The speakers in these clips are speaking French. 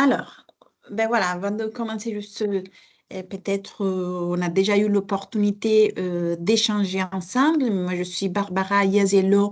Alors, ben voilà, avant de commencer, juste peut-être on a déjà eu l'opportunité d'échanger ensemble. Moi, je suis Barbara Iazello,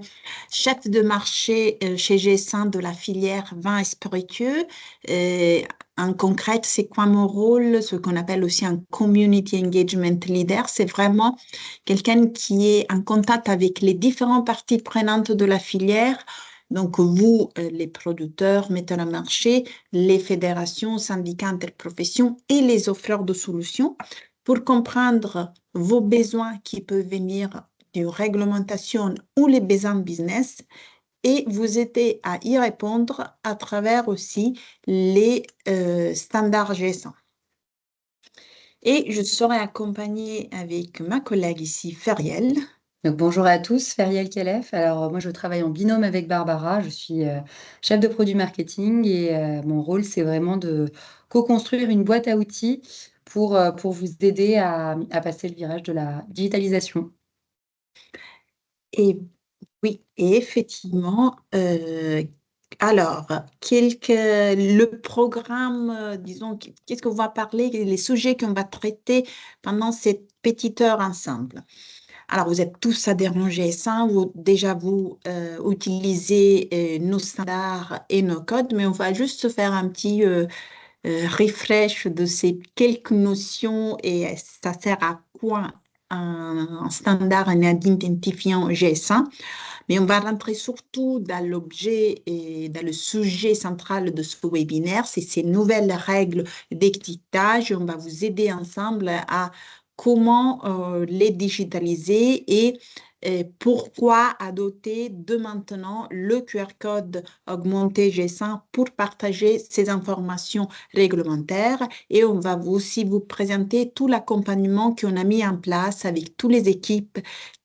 chef de marché chez GS1 de la filière vin et spiritueux. Euh, En concret, c'est quoi mon rôle? Ce qu'on appelle aussi un community engagement leader. C'est vraiment quelqu'un qui est en contact avec les différentes parties prenantes de la filière. Donc, vous, les producteurs, metteurs à marché, les fédérations, syndicats, interprofessions et les offreurs de solutions pour comprendre vos besoins qui peuvent venir d'une réglementation ou les besoins business et vous aider à y répondre à travers aussi les standards GS1. Et je serai accompagnée avec ma collègue ici, Feriel. Donc, bonjour à tous, Feriel Kelef. Alors, moi, je travaille en binôme avec Barbara. Je suis chef de produit marketing et mon rôle, c'est vraiment de co-construire une boîte à outils pour vous aider à passer le virage de la digitalisation. Et oui, et effectivement, alors, le programme, disons, qu'est-ce qu'on va parler, les sujets qu'on va traiter pendant cette petite heure ensemble. Alors, vous êtes tous adhérents GS1, déjà vous utilisez nos standards et nos codes, mais on va juste faire un petit refresh de ces quelques notions et ça sert à quoi un standard, un identifiant GS1. Mais on va rentrer surtout dans l'objet et dans le sujet central de ce webinaire, c'est ces nouvelles règles d'étiquetage. On va vous aider ensemble à comment les digitaliser et pourquoi adopter de maintenant le QR code augmenté G100 pour partager ces informations réglementaires. Et on va aussi vous présenter tout l'accompagnement qu'on a mis en place avec toutes les équipes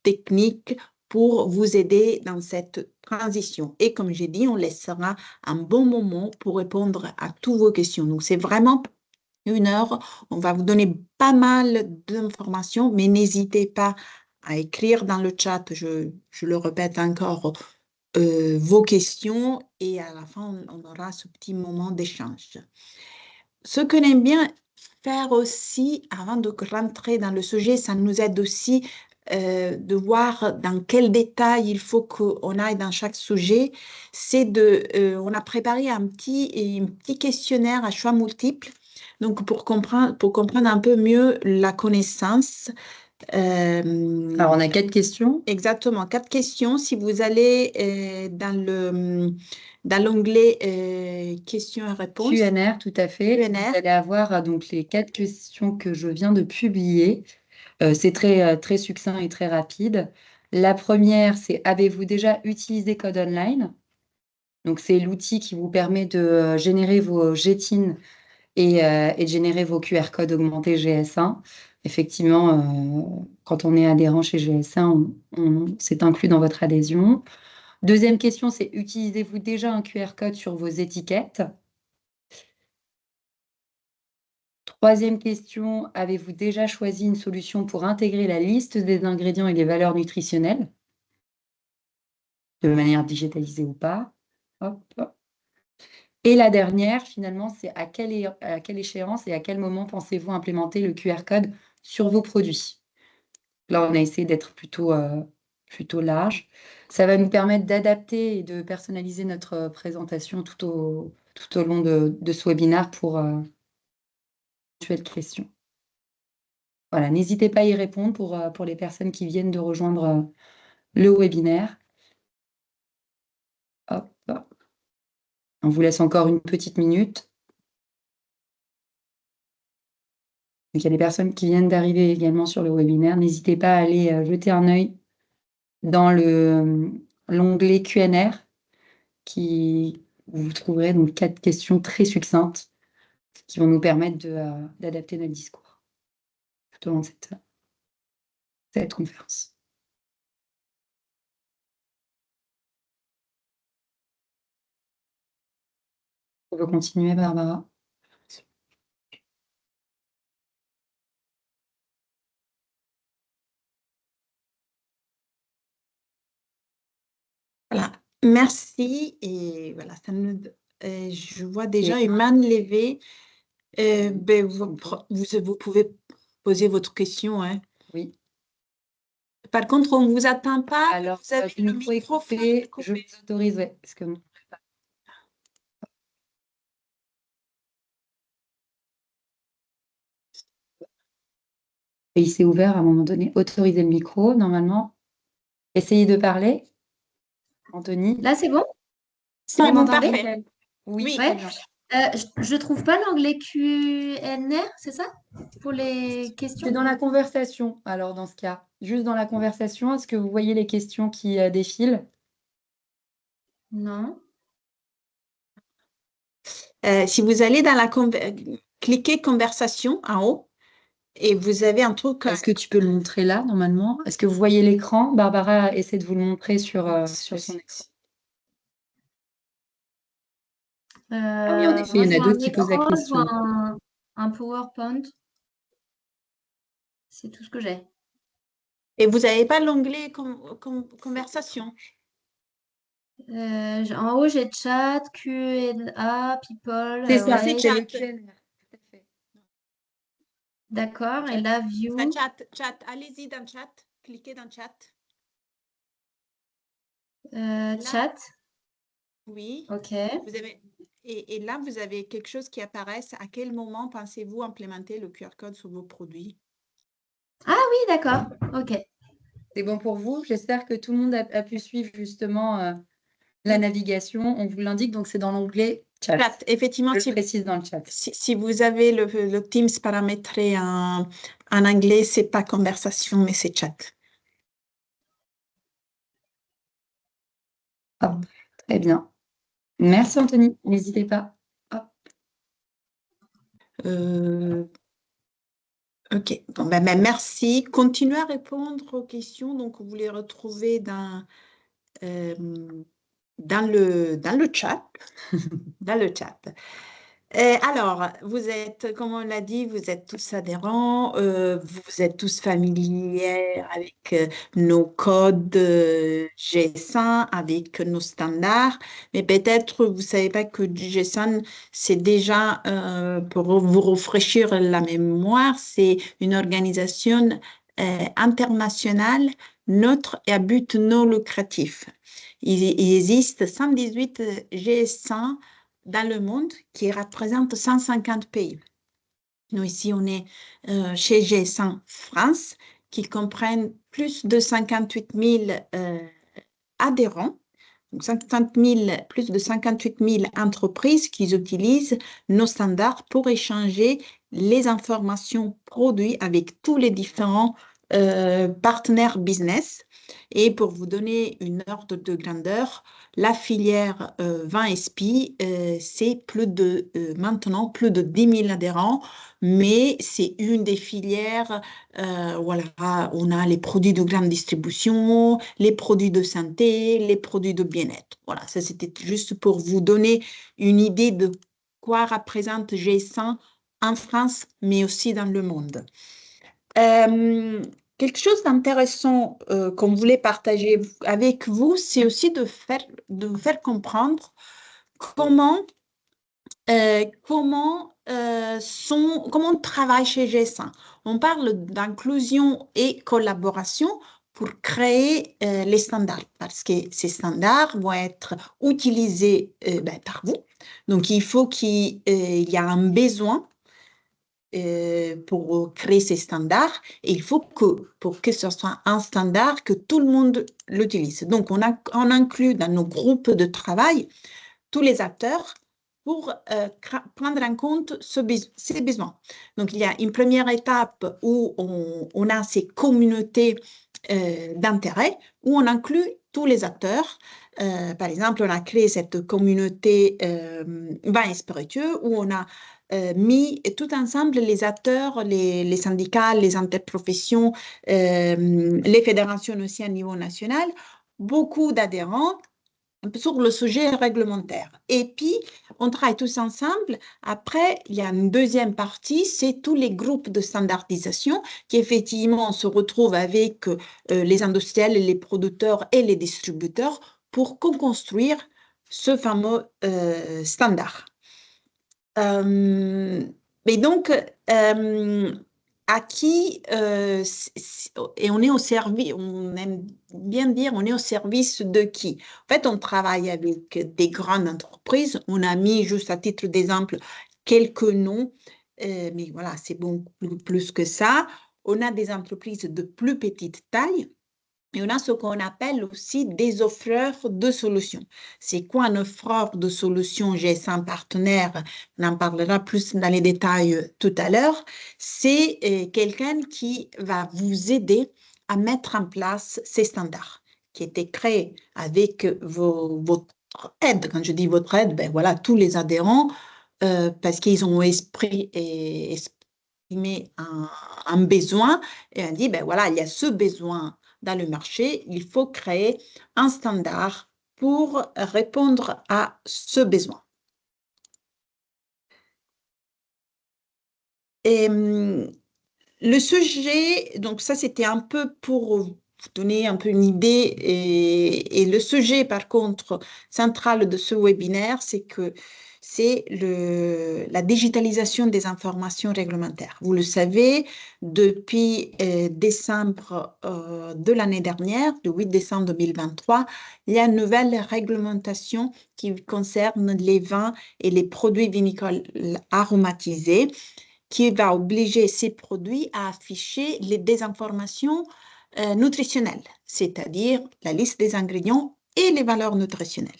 techniques pour vous aider dans cette transition. Et comme j'ai dit, on laissera un bon moment pour répondre à toutes vos questions. Donc, c'est vraiment une heure. On va vous donner pas mal d'informations, mais n'hésitez pas à écrire dans le chat, je le répète encore, vos questions et à la fin, on aura ce petit moment d'échange. Ce que j'aime bien faire aussi, avant de rentrer dans le sujet, ça nous aide aussi de voir dans quel détail il faut qu'on aille dans chaque sujet. On a préparé un petit questionnaire à choix multiples, donc pour comprendre un peu mieux la connaissance. Alors, on a 4 questions. Exactement, 4 questions. Si vous allez dans l'onglet questions et réponses, QNR, tout à fait. Vous UNR. allez avoir donc les 4 questions que je viens de publier. C'est très succinct et très rapide. La première, c'est avez-vous déjà utilisé Code Online? Donc, c'est l'outil qui vous permet de générer vos GTIN et de générer vos QR codes augmentés GS1. Effectivement, quand on est adhérent chez GS1, c'est inclus dans votre adhésion. Deuxième question, c'est utilisez-vous déjà un QR code sur vos étiquettes? Troisième question, avez-vous déjà choisi une solution pour intégrer la liste des ingrédients et des valeurs nutritionnelles, de manière digitalisée ou pas? Hop, hop. Et la dernière, finalement, c'est à quelle échéance et à quel moment pensez-vous implémenter le QR code sur vos produits? Là, on a essayé d'être plutôt large. Ça va nous permettre d'adapter et de personnaliser notre présentation tout au long de ce webinaire pour éventuelles questions. Voilà, n'hésitez pas à y répondre pour les personnes qui viennent de rejoindre le webinaire. Hop, hop. On vous laisse encore une petite minute. Donc, il y a des personnes qui viennent d'arriver également sur le webinaire. N'hésitez pas à aller jeter un œil dans l'onglet QNR où vous trouverez donc 4 questions très succinctes qui vont nous permettre d'adapter notre discours tout au long de cette conférence. On peut continuer, Barbara? Voilà, merci. Et voilà, ça nous Je vois déjà une main levée. Ben, vous pouvez poser votre question, hein. Oui. Par contre, on ne vous attend pas. Alors, Vous avez votre micro est coupé. Je vous autorise, ouais, parce que et il s'est ouvert à un moment donné. Autorisez le micro, normalement. Essayez de parler. Anthony. Là, c'est bon? C'est Vous bon, m'entendez? parfait. Oui, Oui. très Ouais. bien. Je trouve pas l'onglet QNR, c'est ça? Pour les questions? C'est dans la conversation, alors dans ce cas. Juste dans la conversation, est-ce que vous voyez les questions qui défilent? Non. Si vous allez dans cliquez conversation en haut et vous avez un truc. Est-ce que tu peux le montrer là, normalement? Est-ce que vous voyez l'écran? Barbara essaie de vous le montrer sur son écran. Ah oui, en effet, Moi, il y je en a vois un d'autres qui posent la écran, je vois question. un PowerPoint. C'est tout ce que j'ai. Et vous n'avez pas l'onglet conversation. En haut, j'ai chat, Q&A, people, C'est ça, array. c'est le QNR. Tout à fait. D'accord. Et là, view. Chat. Allez-y dans chat. Cliquez dans chat. Chat. Oui. OK. Vous avez, et là, vous avez quelque chose qui apparaît. À quel moment pensez-vous implémenter le QR code sur vos produits? Ah oui, d'accord. OK. C'est bon pour vous? J'espère que tout le monde a pu suivre justement la navigation. On vous l'indique, donc c'est dans l'onglet chat. Effectivement, Je le précise dans le chat. Si vous avez le Teams paramétré en anglais, c'est pas conversation, mais c'est chat. Hop, très bien. Merci Anthony, n'hésitez pas. Hop. Ok, bon, ben, merci. Continuez à répondre aux questions. Donc, vous les retrouvez dans le chat. Dans le chat. Alors, vous êtes, comme on l'a dit, vous êtes tous adhérents, vous êtes tous familiers avec nos codes GS1, avec nos standards, mais peut-être vous ne savez pas que GS1, c'est déjà, pour vous rafraîchir la mémoire, c'est une organisation internationale neutre et à but non lucratif. Il existe 118 GS1 dans le monde qui représente 150 pays. Nous, ici, on est chez GS1 France, qui comprennent plus de 58 000 adhérents, donc plus de 58 000 entreprises qui utilisent nos standards pour échanger les informations produits avec tous les différents partenaires business. Et pour vous donner une ordre de grandeur, la filière vin SPI, c'est maintenant plus de 10 000 adhérents, mais c'est une des filières, voilà, on a les produits de grande distribution, les produits de santé, les produits de bien-être. Voilà, ça c'était juste pour vous donner une idée de quoi représente GS1 en France, mais aussi dans le monde. Quelque chose d'intéressant qu'on voulait partager avec vous, c'est aussi de vous faire comprendre comment on travaille chez GS1. On parle d'inclusion et collaboration pour créer les standards, parce que ces standards vont être utilisés par vous. Donc, il faut qu'il y ait un besoin pour créer ces standards, et il faut que pour que ce soit un standard, que tout le monde l'utilise. Donc, on inclut dans nos groupes de travail tous les acteurs pour prendre en compte ces besoins. Donc, il y a une première étape où on a ces communautés d'intérêt, où on inclut tous les acteurs. Par exemple, on a créé cette communauté vin et spiritueux où on a mis tout ensemble les acteurs, les syndicats, les interprofessions, les fédérations aussi à niveau national, beaucoup d'adhérents sur le sujet réglementaire. Et puis, on travaille tous ensemble. Après, il y a une deuxième partie, c'est tous les groupes de standardisation qui, effectivement, se retrouvent avec les industriels, les producteurs et les distributeurs pour co-construire ce fameux standard. Mais donc, à qui, et on est au service, on aime bien dire, on est au service de qui? En fait, on travaille avec des grandes entreprises. On a mis, juste à titre d'exemple, quelques noms, mais voilà, c'est beaucoup plus que ça. On a des entreprises de plus petite taille. Et on a ce qu'on appelle aussi des offreurs de solutions. C'est quoi un offreur de solutions GS1 partenaire? On en parlera plus dans les détails tout à l'heure. C'est quelqu'un qui va vous aider à mettre en place ces standards qui étaient créés avec votre aide. Quand je dis votre aide, ben voilà, tous les adhérents, parce qu'ils ont exprimé un besoin et on dit, ben voilà, il y a ce besoin dans le marché, il faut créer un standard pour répondre à ce besoin. Et le sujet, donc ça c'était un peu pour vous donner un peu une idée, et le sujet par contre central de ce webinaire, c'est que c'est la digitalisation des informations réglementaires. Vous le savez, depuis décembre de l'année dernière, le 8 décembre 2023, il y a une nouvelle réglementation qui concerne les vins et les produits vinicoles aromatisés, qui va obliger ces produits à afficher des informations nutritionnelles, c'est-à-dire la liste des ingrédients et les valeurs nutritionnelles.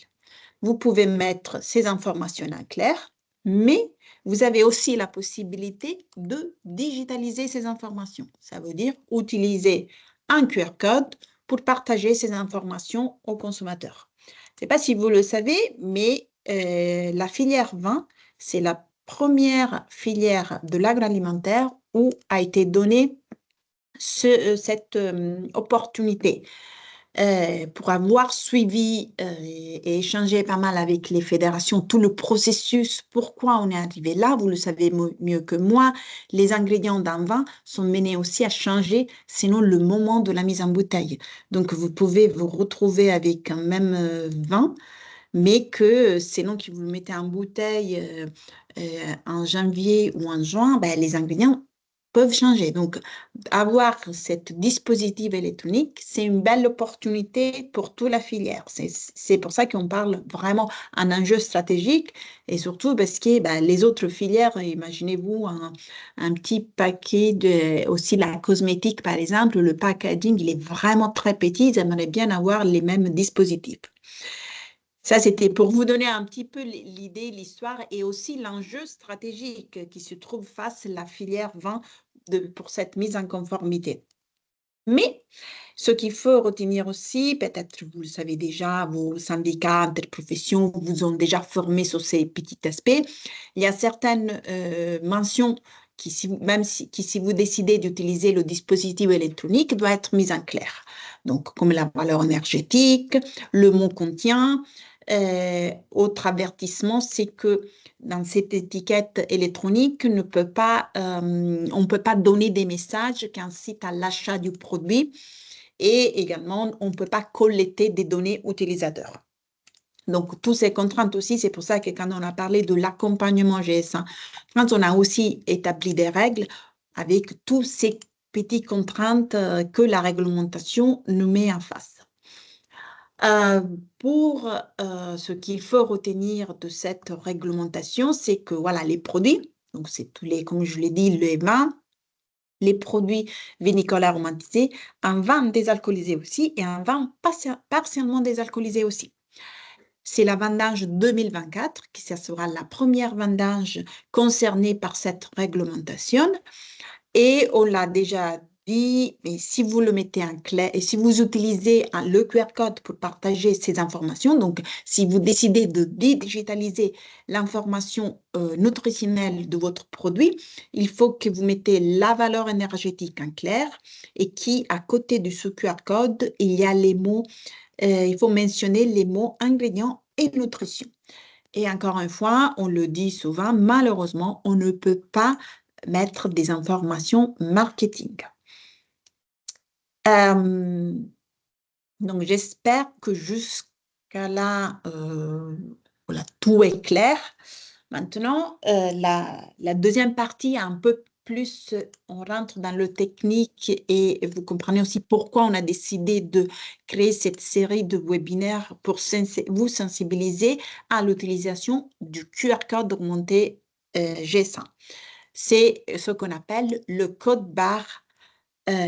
Vous pouvez mettre ces informations en clair, mais vous avez aussi la possibilité de digitaliser ces informations. Ça veut dire utiliser un QR code pour partager ces informations aux consommateurs. Je ne sais pas si vous le savez, mais la filière vin, c'est la première filière de l'agroalimentaire où a été donnée cette opportunité. Pour avoir suivi et échangé pas mal avec les fédérations, tout le processus, pourquoi on est arrivé là, vous le savez mieux que moi, les ingrédients d'un vin sont menés aussi à changer selon le moment de la mise en bouteille. Donc, vous pouvez vous retrouver avec un même vin, mais que selon que vous le mettez en bouteille en janvier ou en juin, ben, les ingrédients peuvent changer. Donc, avoir ce dispositif électronique, c'est une belle opportunité pour toute la filière. C'est pour ça qu'on parle vraiment d'un enjeu stratégique, et surtout parce que ben, les autres filières, imaginez-vous un petit paquet aussi la cosmétique par exemple, le packaging, il est vraiment très petit, ils aimeraient bien avoir les mêmes dispositifs. Ça, c'était pour vous donner un petit peu l'idée, l'histoire et aussi l'enjeu stratégique qui se trouve face à la filière vin pour cette mise en conformité. Mais ce qu'il faut retenir aussi, peut-être vous le savez déjà, vos syndicats, interprofessions vous ont déjà formé sur ces petits aspects. Il y a certaines mentions qui, si vous décidez d'utiliser le dispositif électronique, doit être mise en clair. Donc, comme la valeur énergétique, le mot contient. Autre avertissement, c'est que dans cette étiquette électronique, on ne peut pas donner des messages qui incitent à l'achat du produit, et également, on ne peut pas collecter des données utilisateurs. Donc, toutes ces contraintes aussi, c'est pour ça que quand on a parlé de l'accompagnement GS1, quand on a aussi établi des règles avec toutes ces petites contraintes que la réglementation nous met en face. Pour ce qu'il faut retenir de cette réglementation, c'est que voilà, les produits, donc c'est tous les, comme je l'ai dit, les vins, les produits vinicoles aromatisés, un vin désalcoolisé aussi et un vin partiellement désalcoolisé aussi. C'est la vendange 2024 qui sera la première vendange concernée par cette réglementation. Et on l'a déjà dit, mais si vous le mettez en clair et si vous utilisez le QR code pour partager ces informations, donc si vous décidez de digitaliser l'information nutritionnelle de votre produit, il faut que vous mettez la valeur énergétique en clair et qu'à côté de ce QR code, il y a les mots, il faut mentionner les mots ingrédients et nutrition. Et encore une fois, on le dit souvent, malheureusement, on ne peut pas mettre des informations marketing. Donc, j'espère que jusqu'à cas-là, voilà, tout est clair. Maintenant, la deuxième partie, un peu plus, on rentre dans le technique et vous comprenez aussi pourquoi on a décidé de créer cette série de webinaires pour vous sensibiliser à l'utilisation du QR code augmenté G100. C'est ce qu'on appelle le code barre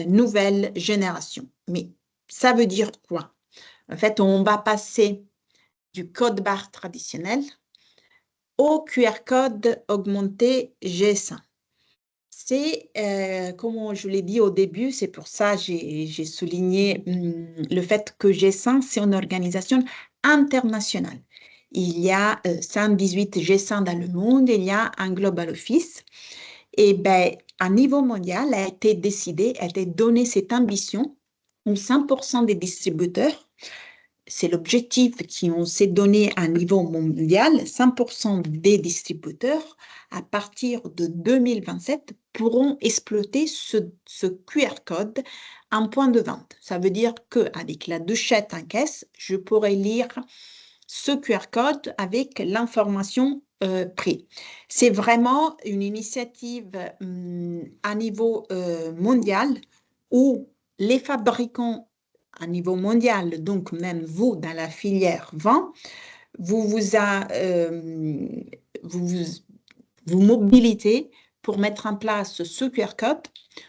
nouvelle génération. Mais ça veut dire quoi? En fait, on va passer du code barre traditionnel au QR code augmenté G100. C'est, comme je l'ai dit au début, c'est pour ça que j'ai souligné le fait que G100, c'est une organisation internationale. Il y a 118 G100 dans le monde, il y a un Global Office. Et ben, à niveau mondial, a été décidé, a été donné cette ambition où 100% des distributeurs, c'est l'objectif qu'on s'est donné à niveau mondial, 100% des distributeurs, à partir de 2027, pourront exploiter ce QR code en point de vente. Ça veut dire qu'avec la douchette en caisse, je pourrais lire ce QR code avec l'information prix. C'est vraiment une initiative à niveau mondial où les fabricants à niveau mondial, donc même vous dans la filière vent, vous mobilitez pour mettre en place ce QR code.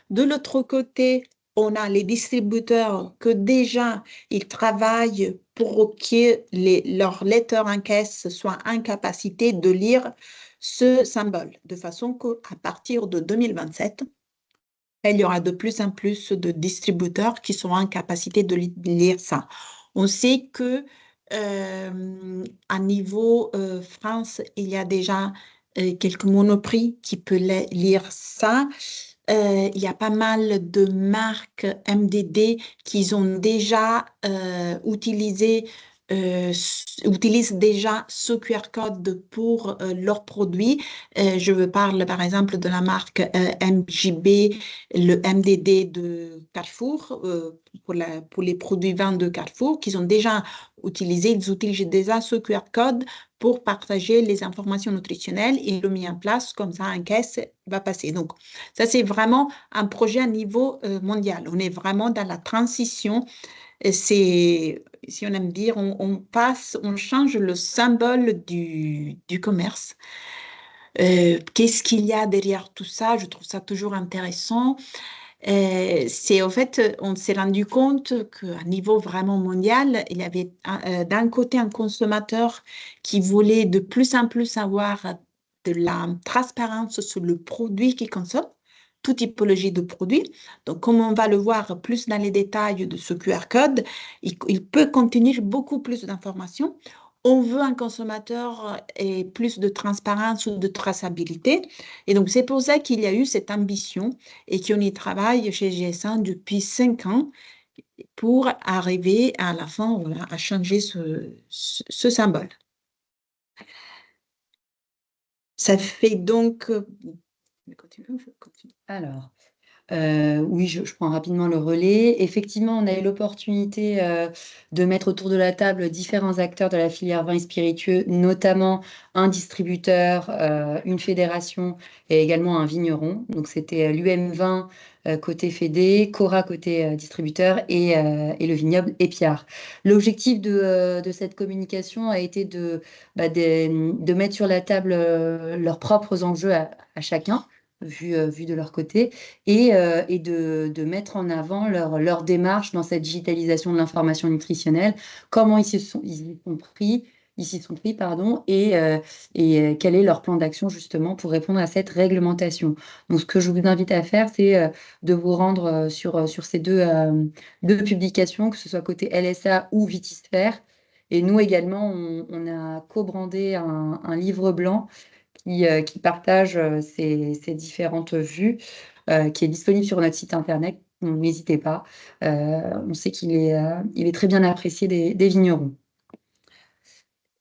De l'autre côté, on a les distributeurs que déjà, ils travaillent pour que leurs lecteurs en caisse soient en capacité de lire ce symbole, de façon qu'à partir de 2027, il y aura de plus en plus de distributeurs qui seront en capacité de lire ça. On sait que à niveau France, il y a déjà quelques monoprix qui peuvent lire ça. Il y a pas mal de marques MDD qui ont déjà utilisent déjà ce QR code pour leurs produits. Je parle par exemple de la marque MJB, le MDD de Carrefour, pour les produits vins de Carrefour, qu'ils ont déjà utilisé. Ils utilisent déjà ce QR code pour partager les informations nutritionnelles. Ils l'ont mis en place, comme ça, en caisse va passer. Donc, ça, c'est vraiment un projet à niveau mondial. On est vraiment dans la transition. C'est, si on aime dire, on change le symbole du commerce. Qu'est-ce qu'il y a derrière tout ça? Je trouve ça toujours intéressant. C'est en fait, on s'est rendu compte qu'à niveau vraiment mondial, il y avait d'un côté un consommateur qui voulait de plus en plus avoir de la transparence sur le produit qu'il consomme, toute typologie de produits. Donc, comme on va le voir plus dans les détails de ce QR code, il peut contenir beaucoup plus d'informations. On veut un consommateur et plus de transparence ou de traçabilité. Et donc, c'est pour ça qu'il y a eu cette ambition et qu'on y travaille chez GS1 depuis 5 ans pour arriver à la fin voilà, à changer ce symbole. Ça fait donc... Alors, oui, je prends rapidement le relais. Effectivement, on a eu l'opportunité de mettre autour de la table différents acteurs de la filière vin et spiritueux, notamment un distributeur, une fédération et également un vigneron. Donc, c'était l'UM20 côté fédé, Cora côté distributeur et le vignoble Épiard. L'objectif de cette communication a été de mettre sur la table leurs propres enjeux à chacun, vu de leur côté, et de mettre en avant leur démarche dans cette digitalisation de l'information nutritionnelle, comment ils s'y sont pris, et quel est leur plan d'action justement pour répondre à cette réglementation. Donc, ce que je vous invite à faire, c'est de vous rendre sur ces deux publications, que ce soit côté LSA ou Vitisphère. Et nous également, on a co-brandé un livre blanc qui partage ces différentes vues, qui est disponible sur notre site internet. Donc, n'hésitez pas. On sait qu'il est très bien apprécié des vignerons.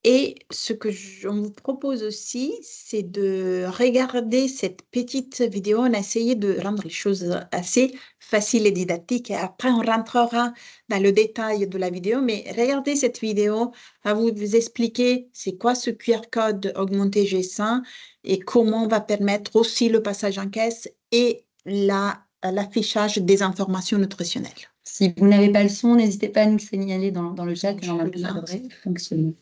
Et ce que on vous propose aussi, c'est de regarder cette petite vidéo. On a essayé de rendre les choses assez faciles et didactiques. Et après, on rentrera dans le détail de la vidéo. Mais regardez cette vidéo, à vous expliquer c'est quoi ce QR code augmenté G100 et comment on va permettre aussi le passage en caisse et l'affichage des informations nutritionnelles. Si vous n'avez pas le son, n'hésitez pas à nous signaler dans le chat et normalement ça devrait fonctionner.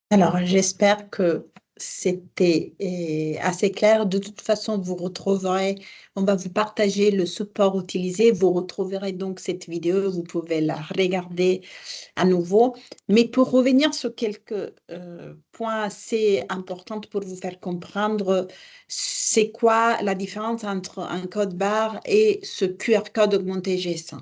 Alors, j'espère que c'était assez clair. De toute façon, vous retrouverez, on va vous partager le support utilisé. Vous retrouverez donc cette vidéo. Vous pouvez la regarder à nouveau. Mais pour revenir sur quelques points assez importants pour vous faire comprendre, c'est quoi la différence entre un code barre et ce QR code augmenté G100.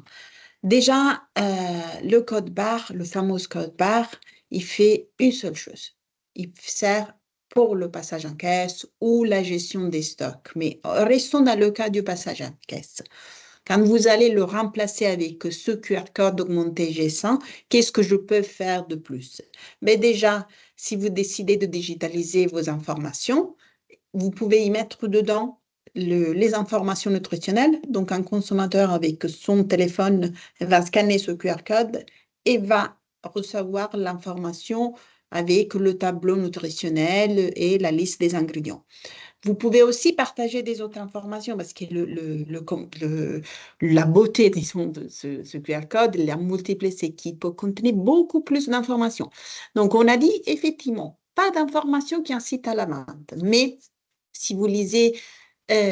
Déjà, le code barre, le fameux code barre, il fait une seule chose. Il sert pour le passage en caisse ou la gestion des stocks. Mais restons dans le cas du passage en caisse. Quand vous allez le remplacer avec ce QR code augmenté G100, qu'est-ce que je peux faire de plus? Mais déjà, si vous décidez de digitaliser vos informations, vous pouvez y mettre dedans les informations nutritionnelles. Donc, un consommateur avec son téléphone va scanner ce QR code et va recevoir l'information avec le tableau nutritionnel et la liste des ingrédients. Vous pouvez aussi partager des autres informations parce que la beauté, disons, de ce QR code, la multiplier, c'est qu'il peut contenir beaucoup plus d'informations. Donc, on a dit effectivement, pas d'informations qui incitent à la vente. Mais si vous lisez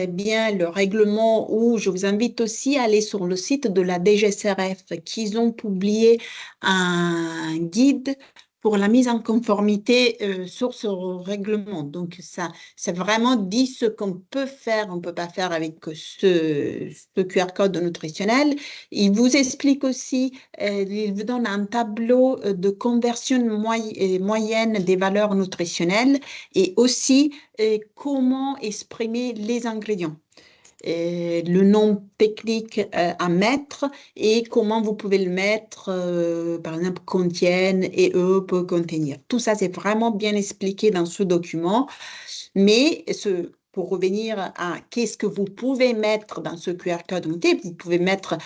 bien le règlement, ou je vous invite aussi à aller sur le site de la DGCCRF, qu'ils ont publié un guide pour la mise en conformité sur ce règlement. Donc, ça, c'est vraiment dit ce qu'on peut faire, on ne peut pas faire avec ce QR code nutritionnel. Il vous explique aussi, il vous donne un tableau de conversion moyenne des valeurs nutritionnelles et aussi comment exprimer les ingrédients. Le nom technique à mettre et comment vous pouvez le mettre, par exemple, contiennent et eux peut contenir. Tout ça, c'est vraiment bien expliqué dans ce document. Mais pour revenir à qu'est-ce que vous pouvez mettre dans ce QR code, vous pouvez mettre,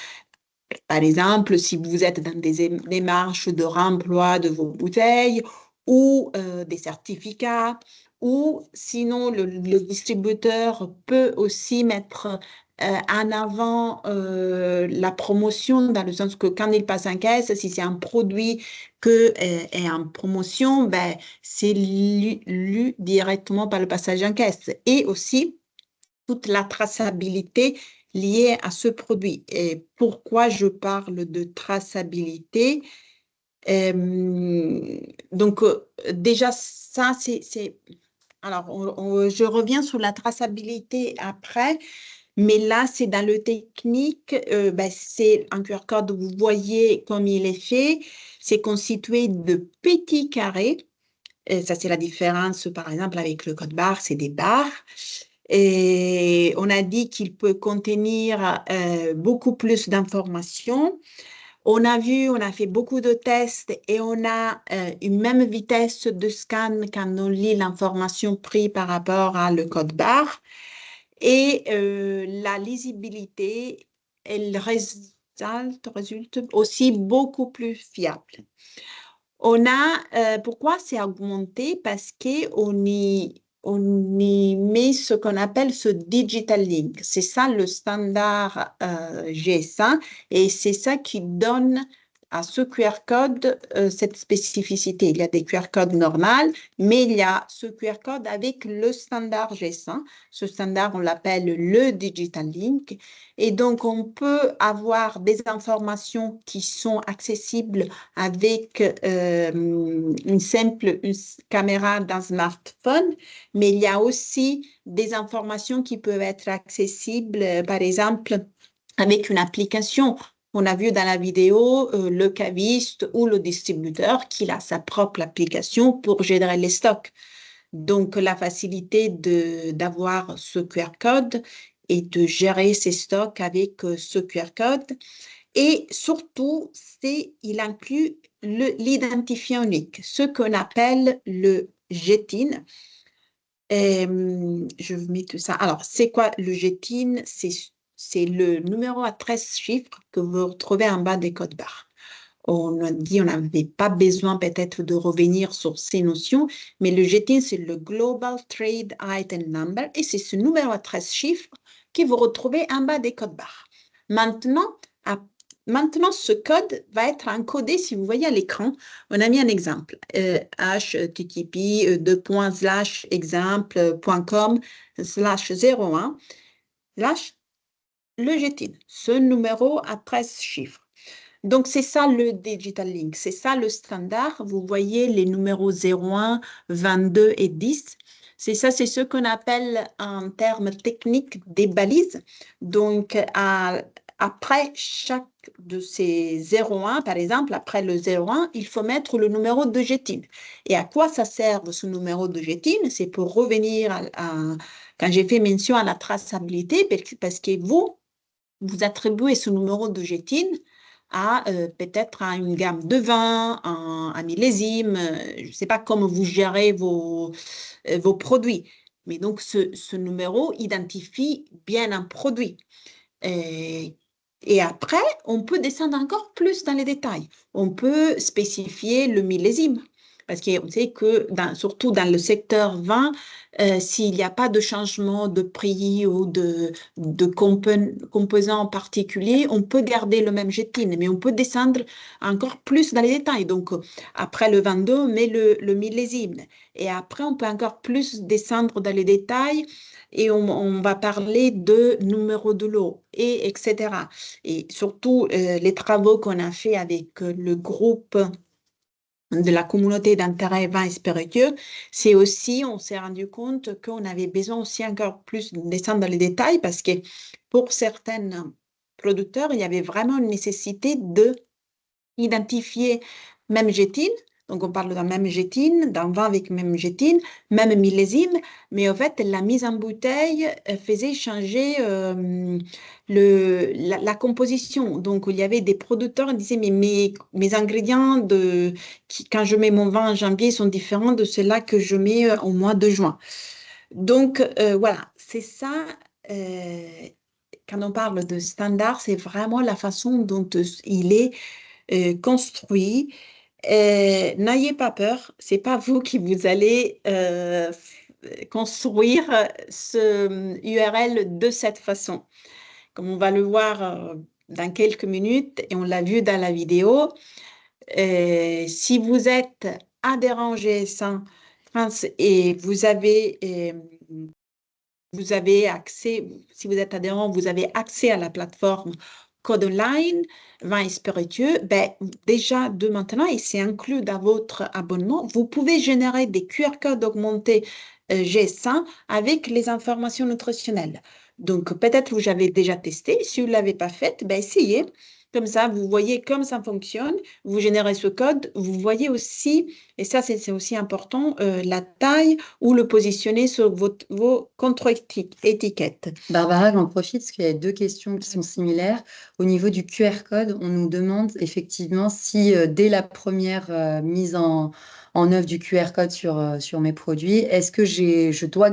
par exemple, si vous êtes dans des démarches de remploi de vos bouteilles ou des certificats, ou sinon le distributeur peut aussi mettre en avant la promotion, dans le sens que quand il passe en caisse, si c'est un produit qui est en promotion, ben, c'est lu directement par le passage en caisse. Et aussi toute la traçabilité liée à ce produit. Et pourquoi je parle de traçabilité? Donc, déjà, ça, c'est... Alors, je reviens sur la traçabilité après, mais là, c'est dans le technique. Ben, c'est un QR code, vous voyez comme il est fait. C'est constitué de petits carrés. Et ça, c'est la différence, par exemple, avec le code barre, c'est des barres. Et on a dit qu'il peut contenir beaucoup plus d'informations. On a vu, on a fait beaucoup de tests et on a une même vitesse de scan quand on lit l'information prise par rapport à le code barre. Et la lisibilité, elle résulte aussi beaucoup plus fiable. On a, pourquoi c'est augmenté? Parce qu'on y met ce qu'on appelle ce digital link. C'est ça le standard GS1 et c'est ça qui donne à ce QR code cette spécificité. Il y a des QR codes normaux, mais il y a ce QR code avec le standard GS1. Ce standard, on l'appelle le digital link. Et donc, on peut avoir des informations qui sont accessibles avec une caméra d'un smartphone, mais il y a aussi des informations qui peuvent être accessibles, par exemple, avec une application. On a vu dans la vidéo le caviste ou le distributeur qui a sa propre application pour gérer les stocks. Donc, la facilité d'avoir ce QR code et de gérer ses stocks avec ce QR code. Et surtout, il inclut l'identifiant unique, ce qu'on appelle le GTIN. Je vous mets tout ça. Alors, c'est quoi le GTIN? C'est le numéro à 13 chiffres que vous retrouvez en bas des codes barres. On a dit on n'avait pas besoin peut-être de revenir sur ces notions, mais le GTIN, c'est le Global Trade Item Number, et c'est ce numéro à 13 chiffres que vous retrouvez en bas des codes barres. Maintenant, ce code va être encodé, si vous voyez à l'écran, on a mis un exemple, http://exemple.com/01/, le GTIN, ce numéro à 13 chiffres. Donc, c'est ça le digital link, c'est ça le standard. Vous voyez les numéros 01, 22 et 10. C'est ça, c'est ce qu'on appelle en termes techniques des balises. Donc, après chaque de ces 01, par exemple, après le 01, il faut mettre le numéro de GTIN. Et à quoi ça sert ce numéro de GTIN? C'est pour revenir quand j'ai fait mention à la traçabilité, parce que vous attribuez ce numéro de GTIN à peut-être à une gamme de vins, un millésime, je ne sais pas comment vous gérez vos produits. Mais donc, ce numéro identifie bien un produit. Et après, on peut descendre encore plus dans les détails. On peut spécifier le millésime. Parce qu'on sait que, surtout dans le secteur vin, s'il n'y a pas de changement de prix ou de composants en particulier, on peut garder le même gétine, mais on peut descendre encore plus dans les détails. Donc, après le 22, on met le millésime. Et après, on peut encore plus descendre dans les détails et on va parler de numéro de lot, et etc. Et surtout, les travaux qu'on a fait avec le groupe de la communauté d'intérêt vin et spiritueux, c'est aussi, on s'est rendu compte qu'on avait besoin aussi encore plus de descendre dans les détails parce que pour certains producteurs, il y avait vraiment une nécessité de identifier même gétine. Donc, on parle d'un même gétine, d'un vin avec même gétine, même millésime, mais en fait, la mise en bouteille faisait changer la composition. Donc, il y avait des producteurs qui disaient, mais mes ingrédients, quand je mets mon vin en janvier, sont différents de ceux-là que je mets au mois de juin. Donc, voilà, c'est ça. Quand on parle de standard, c'est vraiment la façon dont il est construit. N'ayez pas peur, c'est pas vous qui vous allez construire ce URL de cette façon. Comme on va le voir dans quelques minutes et on l'a vu dans la vidéo, si vous êtes adhérent GS1 France et vous avez accès, si vous êtes adhérent, vous avez accès à la plateforme Code Online, vin et spiritueux, ben, déjà de maintenant, et c'est inclus dans votre abonnement, vous pouvez générer des QR codes augmentés GS1 avec les informations nutritionnelles. Donc, peut-être que vous avez déjà testé. Si vous ne l'avez pas fait, ben, essayez. Comme ça, vous voyez comme ça fonctionne. Vous générez ce code. Vous voyez aussi, et ça, c'est aussi important, la taille ou le positionner sur vos contre-étiquettes. Barbara, j'en profite parce qu'il y a deux questions qui sont similaires. Au niveau du QR code, on nous demande effectivement si dès la première mise en œuvre du QR code sur mes produits, est-ce que je dois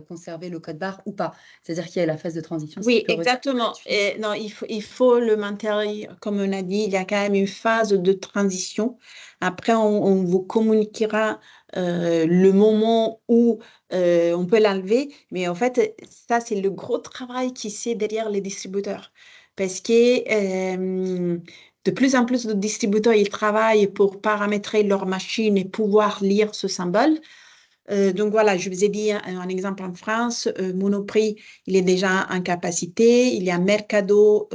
conserver le code barre ou pas? C'est-à-dire qu'il y a la phase de transition. Oui, exactement. Et non, il faut le maintenir, comme on a dit, il y a quand même une phase de transition. Après, on vous communiquera le moment où on peut l'enlever. Mais en fait, ça, c'est le gros travail qui c'est derrière les distributeurs. Parce que de plus en plus de distributeurs, ils travaillent pour paramétrer leur machine et pouvoir lire ce symbole. Donc voilà, je vous ai dit un exemple en France, Monoprix, il est déjà en capacité, il y a Mercado,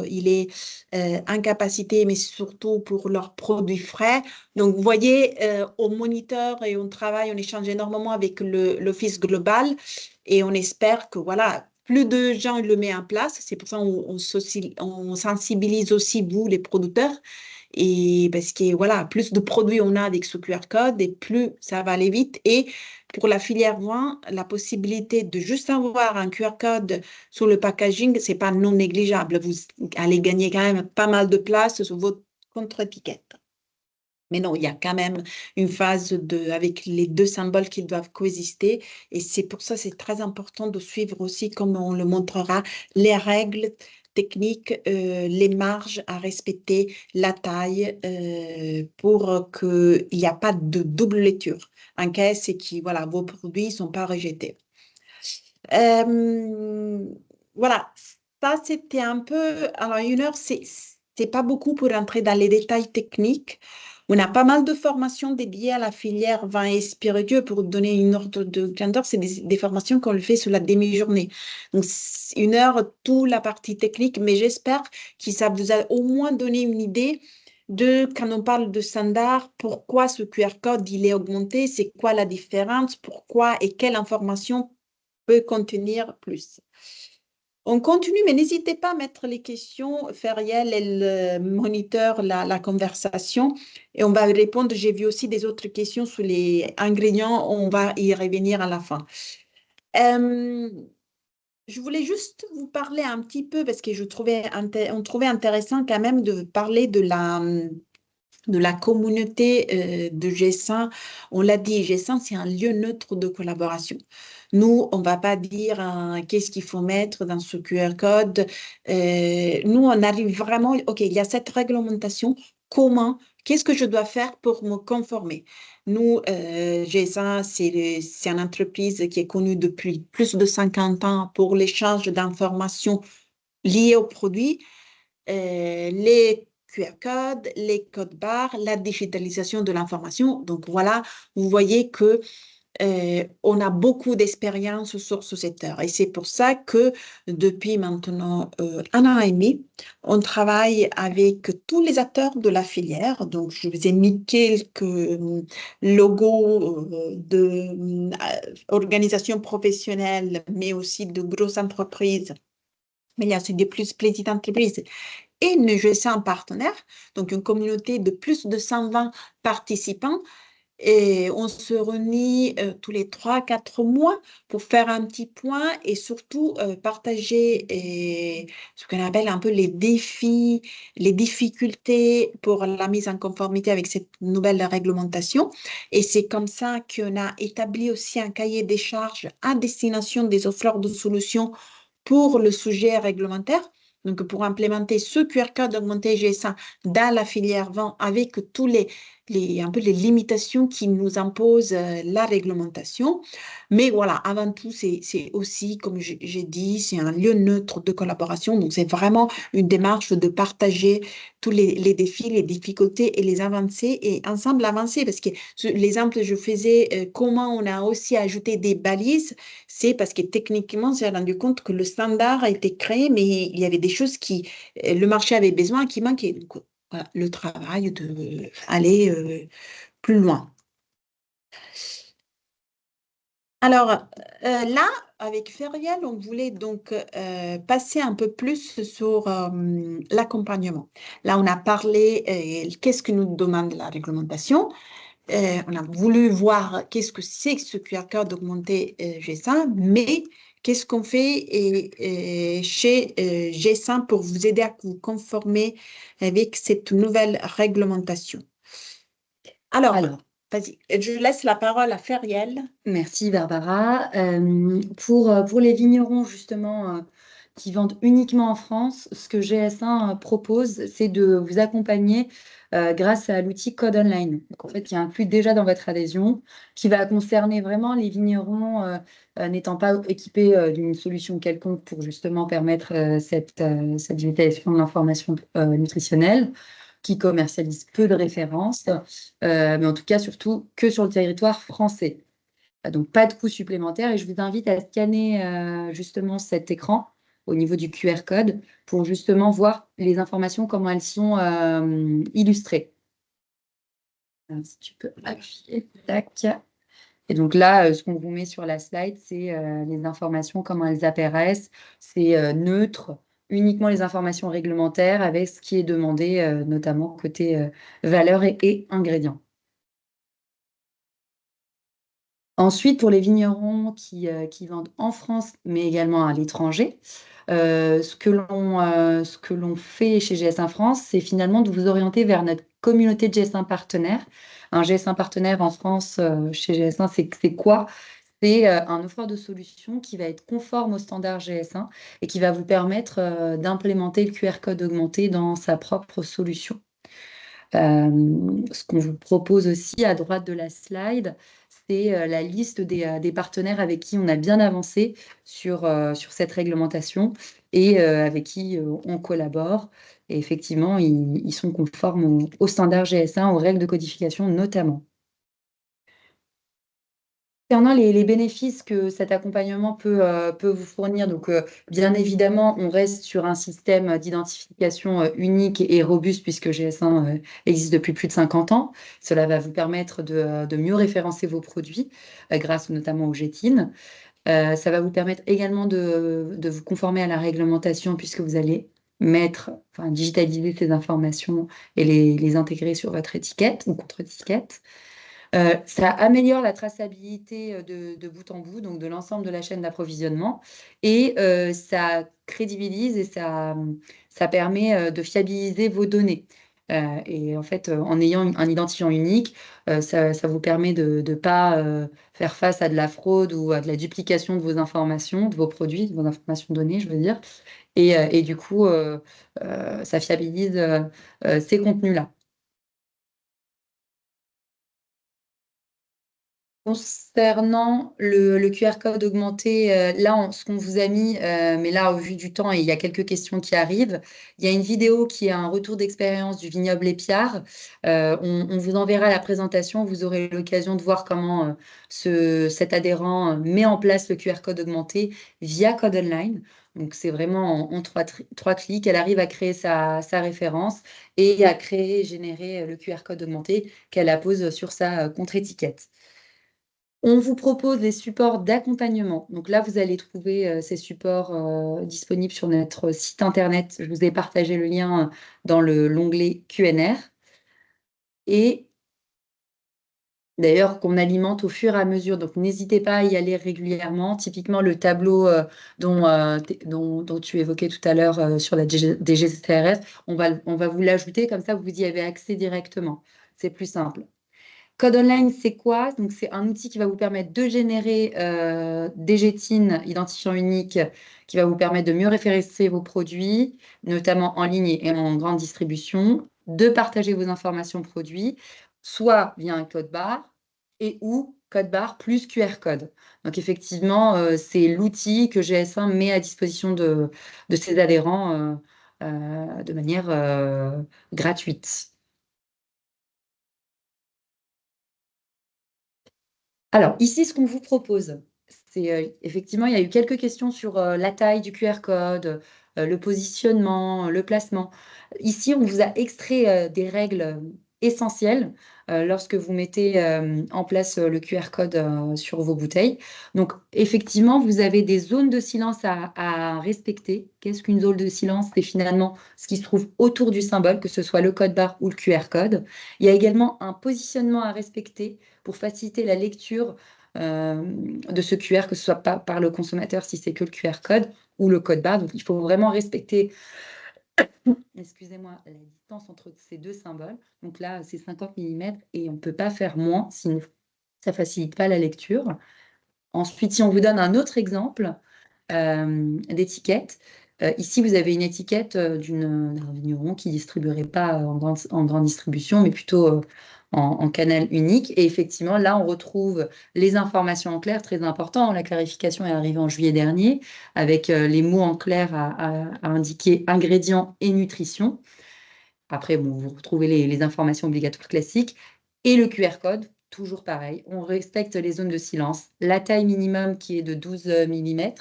il est en capacité, mais surtout pour leurs produits frais. Donc vous voyez, au moniteur et on travaille, on échange énormément avec l'Office global et on espère que voilà, plus de gens le mettent en place. C'est pour ça qu'on on sensibilise aussi vous, les producteurs. Et parce que voilà, plus de produits on a avec ce QR code et plus ça va aller vite. Et pour la filière vin, la possibilité de juste avoir un QR code sur le packaging, c'est pas non négligeable. Vous allez gagner quand même pas mal de place sur votre contre-étiquette. Mais non, il y a quand même une phase avec les deux symboles qui doivent coexister. Et c'est pour ça que c'est très important de suivre aussi, comme on le montrera, les règles techniques, les marges à respecter, la taille, pour qu'il n'y a pas de double lecture en caisse et que voilà, vos produits ne sont pas rejetés. Voilà, ça c'était un peu. Alors, 1 heure, c'est pas beaucoup pour entrer dans les détails techniques. On a pas mal de formations dédiées à la filière vin et spiritueux. Pour donner une ordre de grandeur, c'est des formations qu'on fait sur la demi-journée. Donc, 1 heure, toute la partie technique, mais j'espère que ça vous a au moins donné une idée de, quand on parle de standard, pourquoi ce QR code il est augmenté, c'est quoi la différence, pourquoi et quelle information peut contenir plus. On continue, mais n'hésitez pas à mettre les questions. Feriel, elle moniteur la conversation et on va répondre. J'ai vu aussi des autres questions sur les ingrédients. On va y revenir à la fin. Je voulais juste vous parler un petit peu parce que on trouvait intéressant quand même de parler de la communauté de GS1. On l'a dit, GS1, c'est un lieu neutre de collaboration. Nous, on va pas dire qu'est-ce qu'il faut mettre dans ce QR code. Nous, on arrive vraiment, OK, il y a cette réglementation. Comment, qu'est-ce que je dois faire pour me conformer? Nous, GSA, c'est une entreprise qui est connue depuis plus de 50 ans pour l'échange d'informations liées aux produits, les QR codes, les codes barres, la digitalisation de l'information. Donc voilà, vous voyez que on a beaucoup d'expérience sur ce secteur. Et c'est pour ça que depuis maintenant 1 an et demi, on travaille avec tous les acteurs de la filière. Donc, je vous ai mis quelques logos d'organisations professionnelles, mais aussi de grosses entreprises. Mais il y a aussi des plus petites entreprises et une GSA en partenaire, donc une communauté de plus de 120 participants. Et on se réunit tous les 3, 4 mois pour faire un petit point et surtout partager ce qu'on appelle un peu les défis, les difficultés pour la mise en conformité avec cette nouvelle réglementation. Et c'est comme ça qu'on a établi aussi un cahier des charges à destination des offreurs de solutions pour le sujet réglementaire. Donc, pour implémenter ce QR code augmenté GS1 dans la filière vent avec tous un peu les limitations qui nous imposent la réglementation. Mais voilà, avant tout, c'est aussi, comme j'ai dit, c'est un lieu neutre de collaboration. Donc, c'est vraiment une démarche de partager tous les défis, les difficultés et les avancées et ensemble avancer. Parce que l'exemple que je faisais, comment on a aussi ajouté des balises, c'est parce que techniquement, on s'est rendu compte que le standard a été créé, mais il y avait des choses qui le marché avait besoin qui manquaient. Donc, voilà, le travail d'aller plus loin. Alors là, avec Feriel, on voulait donc passer un peu plus sur l'accompagnement. Là, on a parlé qu'est-ce que nous demande la réglementation. On a voulu voir qu'est-ce que c'est que ce QR code augmenté G5, mais qu'est-ce qu'on fait chez G5 pour vous aider à vous conformer avec cette nouvelle réglementation. Alors, vas-y, je laisse la parole à Feriel. Merci Barbara. Pour les vignerons justement qui vendent uniquement en France, ce que GS1 propose, c'est de vous accompagner grâce à l'outil Code Online, donc, en fait, qui est inclus déjà dans votre adhésion, qui va concerner vraiment les vignerons n'étant pas équipés d'une solution quelconque pour justement permettre cette digitalisation de l'information nutritionnelle, qui commercialise peu de références, mais en tout cas surtout que sur le territoire français. Donc, pas de coût supplémentaire et je vous invite à scanner justement cet écran au niveau du QR code pour justement voir les informations, comment elles sont illustrées. Alors, si tu peux appuyer, tac. Et donc là, ce qu'on vous met sur la slide, c'est les informations, comment elles apparaissent. C'est neutre, uniquement les informations réglementaires avec ce qui est demandé, notamment côté valeurs et ingrédients. Ensuite, pour les vignerons qui vendent en France, mais également à l'étranger, ce que l'on fait chez GS1 France, c'est finalement de vous orienter vers notre communauté de GS1 partenaires. Un GS1 partenaire en France, chez GS1, c'est quoi? C'est un offreur de solutions qui va être conforme aux standards GS1 et qui va vous permettre d'implémenter le QR code augmenté dans sa propre solution. Ce qu'on vous propose aussi à droite de la slide, c'est la liste des partenaires avec qui on a bien avancé sur cette réglementation et avec qui on collabore. Et effectivement, ils sont conformes aux standards GS1, aux règles de codification notamment. Concernant les bénéfices que cet accompagnement peut vous fournir, donc bien évidemment, on reste sur un système d'identification unique et robuste puisque GS1 existe depuis plus de 50 ans. Cela va vous permettre de mieux référencer vos produits grâce notamment au GTIN. Ça va vous permettre également de vous conformer à la réglementation puisque vous allez digitaliser ces informations et les intégrer sur votre étiquette ou contre-étiquette. Ça améliore la traçabilité de bout en bout, donc de l'ensemble de la chaîne d'approvisionnement, et ça crédibilise et ça permet de fiabiliser vos données. Et en fait, en ayant un identifiant unique, ça vous permet de ne pas faire face à de la fraude ou à de la duplication de vos informations, de vos produits, de vos informations données, je veux dire. Et du coup, ça fiabilise ces contenus-là. Concernant le QR code augmenté, là, ce qu'on vous a mis, mais là, au vu du temps, et il y a quelques questions qui arrivent, il y a une vidéo qui est un retour d'expérience du vignoble Épiard. On vous enverra la présentation, vous aurez l'occasion de voir comment cet adhérent met en place le QR code augmenté via Code Online. Donc, c'est vraiment en trois clics. Elle arrive à créer sa référence et à créer et générer le QR code augmenté qu'elle appose sur sa contre-étiquette. On vous propose des supports d'accompagnement. Donc là, vous allez trouver ces supports disponibles sur notre site internet. Je vous ai partagé le lien dans l'onglet QNR. Et d'ailleurs, qu'on alimente au fur et à mesure. Donc, n'hésitez pas à y aller régulièrement. Typiquement, le tableau dont tu évoquais tout à l'heure sur la DGCRF, on va vous l'ajouter. Comme ça, vous y avez accès directement. C'est plus simple. Code Online, c'est quoi? Donc, c'est un outil qui va vous permettre de générer des GTIN, identifiants uniques, qui va vous permettre de mieux référencer vos produits, notamment en ligne et en grande distribution, de partager vos informations produits, soit via un code barre et ou code barre plus QR code. Donc, effectivement, c'est l'outil que GS1 met à disposition de ses adhérents de manière gratuite. Alors, ici, ce qu'on vous propose, c'est effectivement, il y a eu quelques questions sur la taille du QR code, le positionnement, le placement. Ici, on vous a extrait des règles essentielles lorsque vous mettez en place le QR code sur vos bouteilles. Donc, effectivement, vous avez des zones de silence à respecter. Qu'est-ce qu'une zone de silence? C'est finalement ce qui se trouve autour du symbole, que ce soit le code barre ou le QR code. Il y a également un positionnement à respecter pour faciliter la lecture de ce QR, que ce soit pas par le consommateur si c'est que le QR code ou le code barre. Donc, il faut vraiment respecter, excusez-moi, la distance entre ces deux symboles. Donc là, c'est 50 mm et on ne peut pas faire moins, sinon ça ne facilite pas la lecture. Ensuite, si on vous donne un autre exemple d'étiquette, ici, vous avez une étiquette d'un vigneron qui ne distribuerait pas en grande distribution, mais plutôt en canal unique. Et effectivement, là, on retrouve les informations en clair, très important. La clarification est arrivée en juillet dernier, avec les mots en clair à indiquer ingrédients et nutrition. Après, bon, vous retrouvez les informations obligatoires classiques. Et le QR code, toujours pareil. On respecte les zones de silence. La taille minimum qui est de 12 mm.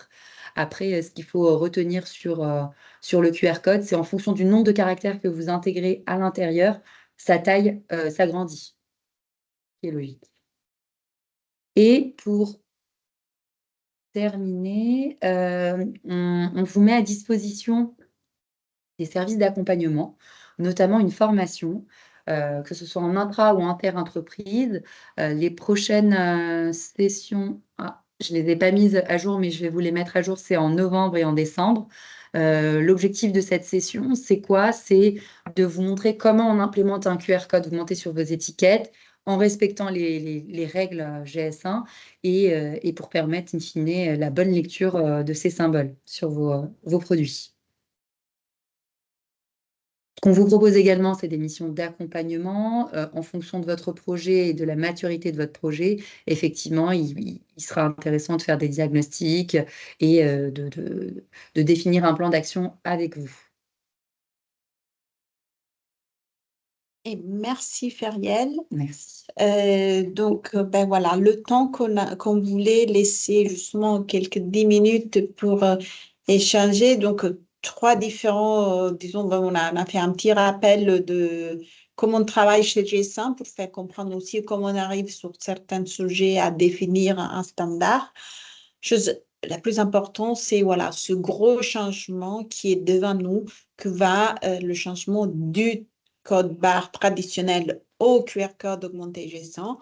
Après, ce qu'il faut retenir sur le QR code, c'est en fonction du nombre de caractères que vous intégrez à l'intérieur, sa taille s'agrandit. C'est logique. Et pour terminer, on vous met à disposition des services d'accompagnement, notamment une formation, que ce soit en intra ou inter-entreprise. Les prochaines sessions, je ne les ai pas mises à jour, mais je vais vous les mettre à jour, c'est en novembre et en décembre. L'objectif de cette session, c'est quoi? C'est de vous montrer comment on implémente un QR code augmenté sur vos étiquettes en respectant les règles GS1 et pour permettre, in fine, la bonne lecture de ces symboles sur vos produits. Ce qu'on vous propose également, c'est des missions d'accompagnement en fonction de votre projet et de la maturité de votre projet. Effectivement, il sera intéressant de faire des diagnostics et de définir un plan d'action avec vous. Et merci Feriel. Merci. Donc, ben voilà, le temps qu'on voulait laisser justement quelques 10 minutes pour échanger. Donc, trois différents, disons, ben, on a fait un petit rappel de comment on travaille chez GS1 pour faire comprendre aussi comment on arrive sur certains sujets à définir un standard. La plus importante, c'est voilà, ce gros changement qui est devant nous, que va le changement du code barre traditionnel au QR code augmenté GS1.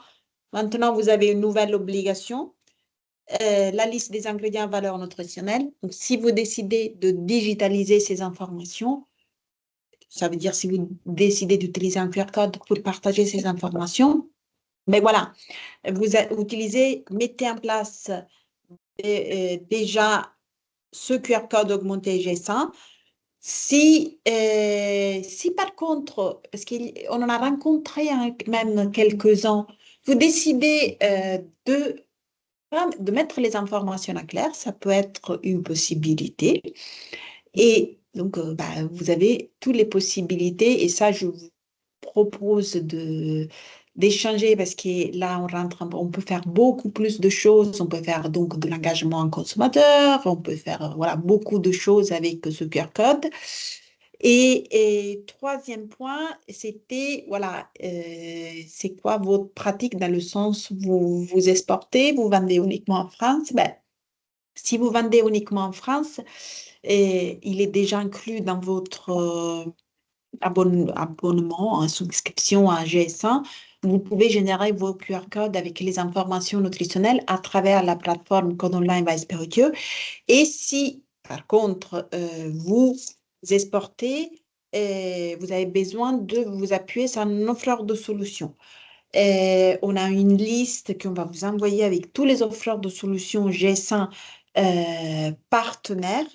Maintenant, vous avez une nouvelle obligation, la liste des ingrédients à valeur nutritionnelle. Donc, si vous décidez de digitaliser ces informations, ça veut dire si vous décidez d'utiliser un QR code pour partager ces informations, mais voilà, mettez en place déjà ce QR code augmenté G100. Si par contre, parce qu'on en a rencontré même quelques-uns, vous décidez de mettre les informations en clair, ça peut être une possibilité. Et donc, vous avez toutes les possibilités, et ça, je vous propose d'échanger parce que là, on peut faire beaucoup plus de choses. On peut faire donc de l'engagement en consommateur, on peut faire voilà, beaucoup de choses avec ce QR code. Et troisième point, c'était, voilà, c'est quoi votre pratique dans le sens vous exportez, vous vendez uniquement en France? Ben, si vous vendez uniquement en France, il est déjà inclus dans votre abonnement, en souscription à GS1. Vous pouvez générer vos QR codes avec les informations nutritionnelles à travers la plateforme Code Online by Spiritueux. Et si, par contre, vous exportez, vous avez besoin de vous appuyer sur un offreur de solutions. On a une liste qu'on va vous envoyer avec tous les offreurs de solutions GS1 partenaires.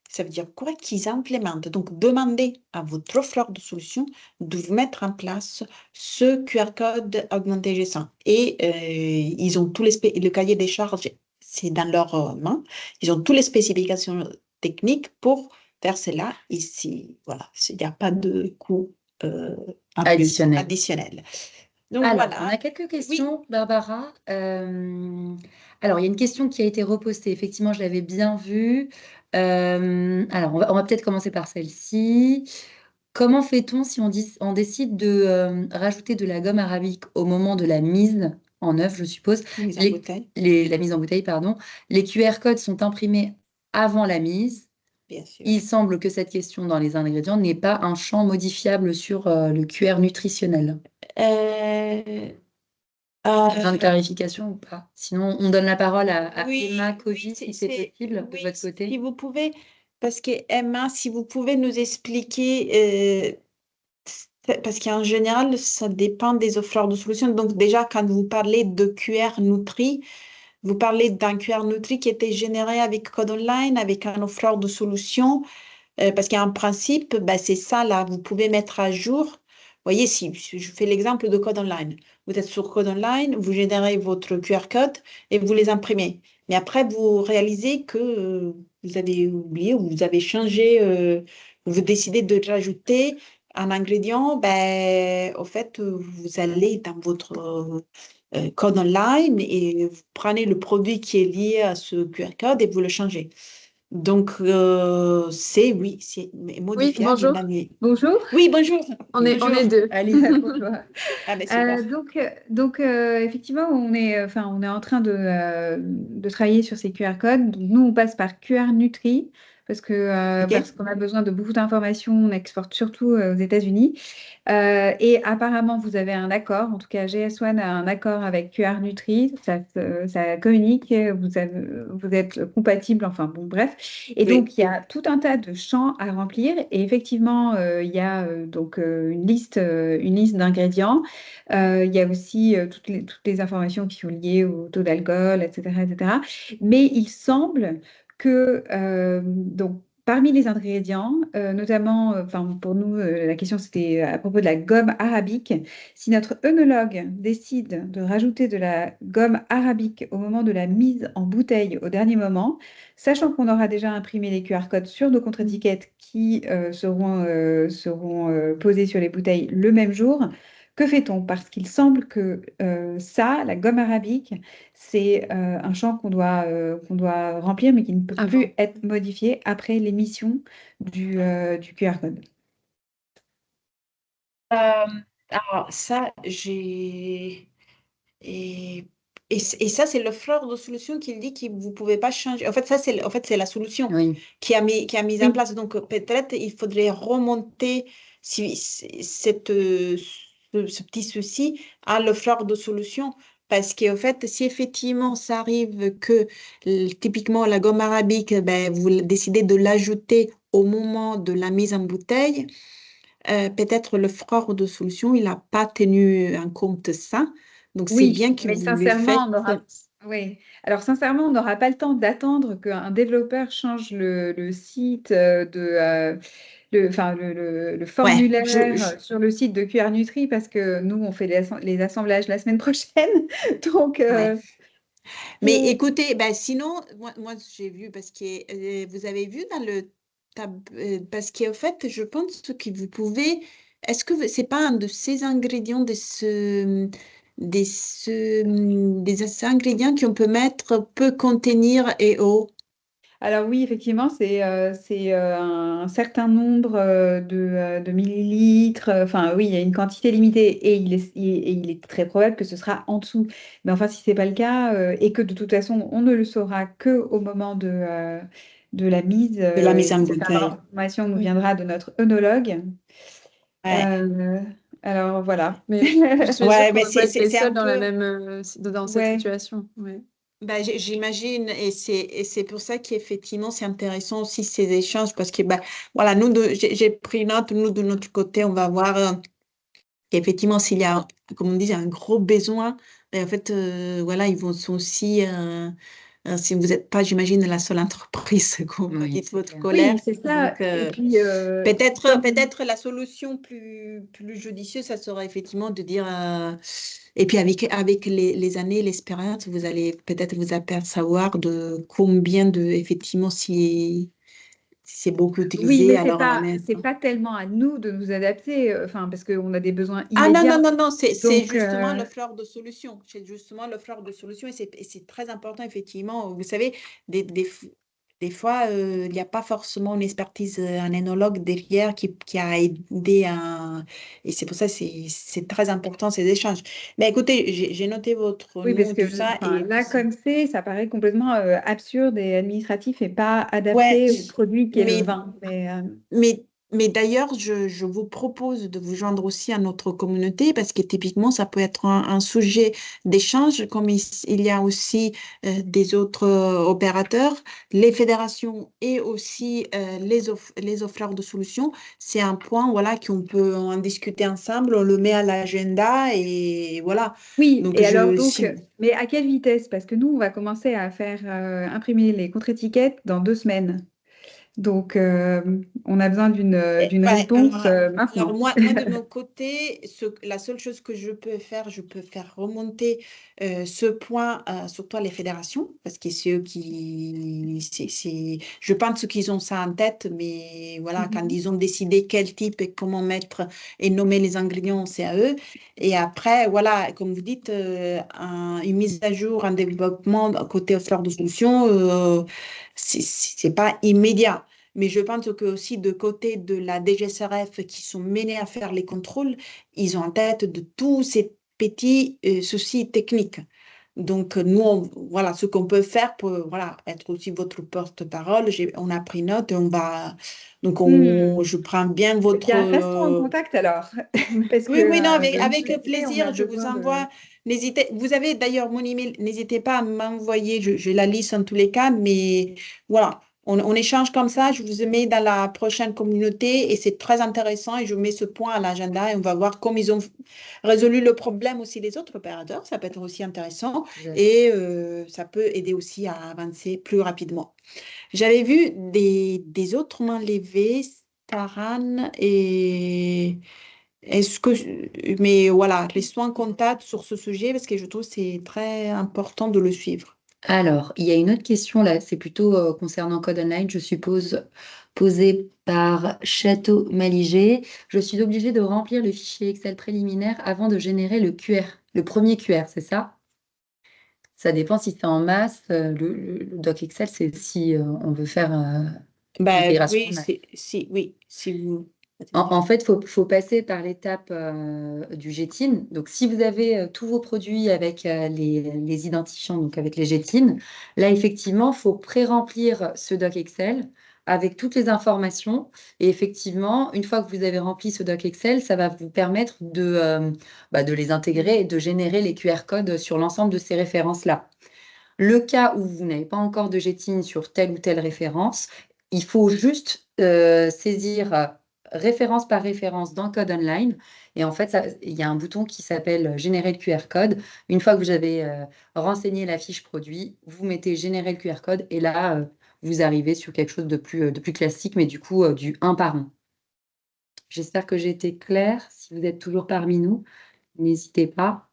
Ça veut dire quoi? Qu'ils implémentent. Donc, demandez à votre offreur de solutions de vous mettre en place ce QR code augmenté G100. Et ils ont tous le cahier des charges, c'est dans leurs mains. Ils ont toutes les spécifications techniques pour faire cela. Ici, voilà, il n'y a pas de coût additionnel. Donc, alors, voilà. on a quelques questions, Barbara. Alors, il y a une question qui a été repostée. Effectivement, je l'avais bien vue. Alors, on va peut-être commencer par celle-ci. Comment fait-on si on décide de rajouter de la gomme arabique au moment de la mise en œuvre, je suppose? Mise en bouteille. La mise en bouteille, pardon. Les QR codes sont imprimés avant la mise. Bien sûr. Il semble que cette question dans les ingrédients n'ait pas un champ modifiable sur le QR nutritionnel. Besoin de clarification ou pas? Sinon, on donne la parole à Emma Koji, si c'est possible, de votre côté. Si vous pouvez, parce que Emma, si vous pouvez nous expliquer, parce qu'en général, ça dépend des offreurs de solutions. Donc déjà, quand vous parlez de QR Nutri, vous parlez d'un QR Nutri qui était généré avec Code Online, avec un offreur de solutions, parce qu'en principe, c'est ça, là, vous pouvez mettre à jour. Vous voyez, si je fais l'exemple de Code Online, vous êtes sur Code Online, vous générez votre QR code et vous les imprimez. Mais après, vous réalisez que vous avez oublié ou vous avez changé, vous décidez de rajouter un ingrédient, au fait, vous allez dans votre Code Online et vous prenez le produit qui est lié à ce QR code et vous le changez. Donc, c'est modifiable. Bonjour. Bonjour. Oui, bonjour. On est deux. Allez, bonjour. Super. Donc effectivement, on est en train de travailler sur ces QR codes. Donc, nous, on passe par QR Nutri parce qu'on a besoin de beaucoup d'informations. On exporte surtout aux États-Unis. Et apparemment, vous avez un accord. En tout cas, GS1 a un accord avec QR Nutri. Ça communique. Vous êtes compatible. Enfin, bon, bref. Et donc, il y a tout un tas de champs à remplir. Et effectivement, il y a donc une liste d'ingrédients. Il y a aussi toutes les informations qui sont liées au taux d'alcool, etc., etc. Mais il semble que donc, parmi les ingrédients, notamment, pour nous, la question c'était à propos de la gomme arabique. Si notre œnologue décide de rajouter de la gomme arabique au moment de la mise en bouteille au dernier moment, sachant qu'on aura déjà imprimé les QR codes sur nos contre-étiquettes qui seront posés sur les bouteilles le même jour, que fait-on? Parce qu'il semble que la gomme arabique, c'est un champ qu'on doit remplir, mais qui ne peut plus être modifié après l'émission du QR code. Alors, ça, Et ça, c'est l'offreur de solution qui dit que vous ne pouvez pas changer. En fait, c'est la solution qui a mis en place. Donc, peut-être il faudrait remonter ce petit souci à l'offreur de solution. Parce qu'en fait, si effectivement ça arrive que typiquement la gomme arabique, vous décidez de l'ajouter au moment de la mise en bouteille, peut-être le frère de solution, il n'a pas tenu en compte ça. Donc, c'est Oui, bien que mais vous le sincèrement, faites. oui. Alors, sincèrement, on n'aura pas le temps d'attendre qu'un développeur change le site enfin, le Ouais, formulaire sur le site de QR Nutri parce que nous, on fait les assemblages la semaine prochaine. Donc, ouais. Mais tout- écoutez, ben, sinon, moi j'ai vu, parce que vous avez vu dans le parce qu'en fait, je pense que vous pouvez, est-ce que c'est pas un de ces ingrédients, des ingrédients qu'on peut mettre peut contenir et eau? alors oui, effectivement, c'est un certain nombre de millilitres. Enfin, oui, il y a une quantité limitée et il est très probable que ce sera en dessous. Mais enfin, si c'est pas le cas et que de toute façon, on ne le saura que au moment de la mise, De la mise en cette bouteille. information nous Oui. viendra de notre œnologue. Ouais, Euh, alors voilà. Mais je suis sûre ouais, qu'on mais ne va pas être les c'est un seuls dans la peu. même, dans cette Ouais. situation. Ouais. Bah, j'imagine, et c'est pour ça qu'effectivement, c'est intéressant aussi ces échanges, parce que, bah, voilà, j'ai pris note, nous, de notre côté, on va voir qu'effectivement, s'il y a, comme on dit, un gros besoin, ben, en fait, voilà, ils vont sont aussi, si vous n'êtes pas, j'imagine, la seule entreprise, comme vous Oui, dites, c'est votre clair. collègue, Oui, c'est ça. donc, Et puis, comme peut-être la solution plus judicieuse, ça serait effectivement de dire, et puis avec les années, l'expérience, vous allez peut-être vous apercevoir de combien de, effectivement, si c'est beaucoup oui, utilisé, mais alors en mettre. c'est pas tellement à nous de nous adapter, enfin, parce qu'on a des besoins Ah non, non, immédiats. non, non, c'est Donc, justement le fleur de solution. C'est justement le fleur de solution et c'est très important, effectivement. Vous savez, des fois, il n'y a pas forcément une expertise, un énologue derrière qui a aidé et c'est pour ça que c'est très important ces échanges. Mais écoutez, j'ai noté votre oui, parce nom, que tout ça, enfin, et là, comme c'est, ça paraît complètement absurde et administratif et pas ouais, adapté au produit qu'est le mais vin. Mais d'ailleurs, je vous propose de vous joindre aussi à notre communauté parce que typiquement, ça peut être un sujet d'échange, comme il y a aussi des autres opérateurs, les fédérations et aussi les offreurs de solutions. C'est un point voilà, qu'on peut en discuter ensemble, on le met à l'agenda et voilà. Oui, Donc, et alors donc, mais à quelle vitesse? Parce que nous, on va commencer à faire imprimer les contre-étiquettes dans 2 semaines. Donc, on a besoin d'une Ouais, réponse alors maintenant. moi, de mon côté, la seule chose que je peux faire remonter ce point, surtout à les fédérations, parce que c'est eux je pense qu'ils ont ça en tête, mais voilà, quand Mhm. ils ont décidé quel type et comment mettre et nommer les ingrédients, c'est à eux. Et après, voilà, comme vous dites, une mise à jour, un développement côté fleur de solution, c'est pas immédiat. Mais je pense que aussi de côté de la DGSRF qui sont menés à faire les contrôles, ils ont en tête de tous ces petits soucis techniques. Donc, nous, voilà, ce qu'on peut faire pour voilà, être aussi votre porte-parole, on a pris note et on va. Donc, Hmm. je prends bien Eh votre. bien, restons en contact alors, parce que, Oui, oui, non, comme je avec le disais, on a plaisir, je vous besoin de... envoie. Vous avez d'ailleurs mon email, n'hésitez pas à m'envoyer, je la liste en tous les cas, mais voilà, on échange comme ça, je vous mets dans la prochaine communauté et c'est très intéressant et je mets ce point à l'agenda et on va voir comment ils ont résolu le problème aussi les autres opérateurs, ça peut être aussi intéressant et ça peut aider aussi à avancer plus rapidement. J'avais vu des autres mains levées, Taran et... Est-ce que, mais voilà, restons en contact sur ce sujet parce que je trouve que c'est très important de le suivre. Alors, il y a une autre question là, c'est plutôt concernant Code Online, je suppose, posée par Château Maligé. Je suis obligée de remplir le fichier Excel préliminaire avant de générer le QR, le premier QR, c'est ça? Ça dépend si c'est en masse. Le doc Excel, c'est si on veut faire Ben l'intégration en oui, masse. oui, si vous. En fait, faut passer par l'étape du GTIN. Donc, si vous avez tous vos produits avec les identifiants, donc avec les GTIN, là, effectivement, il faut pré-remplir ce doc Excel avec toutes les informations. Et effectivement, une fois que vous avez rempli ce doc Excel, ça va vous permettre de les intégrer et de générer les QR codes sur l'ensemble de ces références-là. Le cas où vous n'avez pas encore de GTIN sur telle ou telle référence, il faut juste saisir référence par référence dans Code Online. Et en fait, il y a un bouton qui s'appelle Générer le QR code. Une fois que vous avez renseigné la fiche produit, vous mettez Générer le QR code et là, vous arrivez sur quelque chose de plus classique, mais du coup, du 1 par 1. J'espère que j'ai été claire. Si vous êtes toujours parmi nous, n'hésitez pas.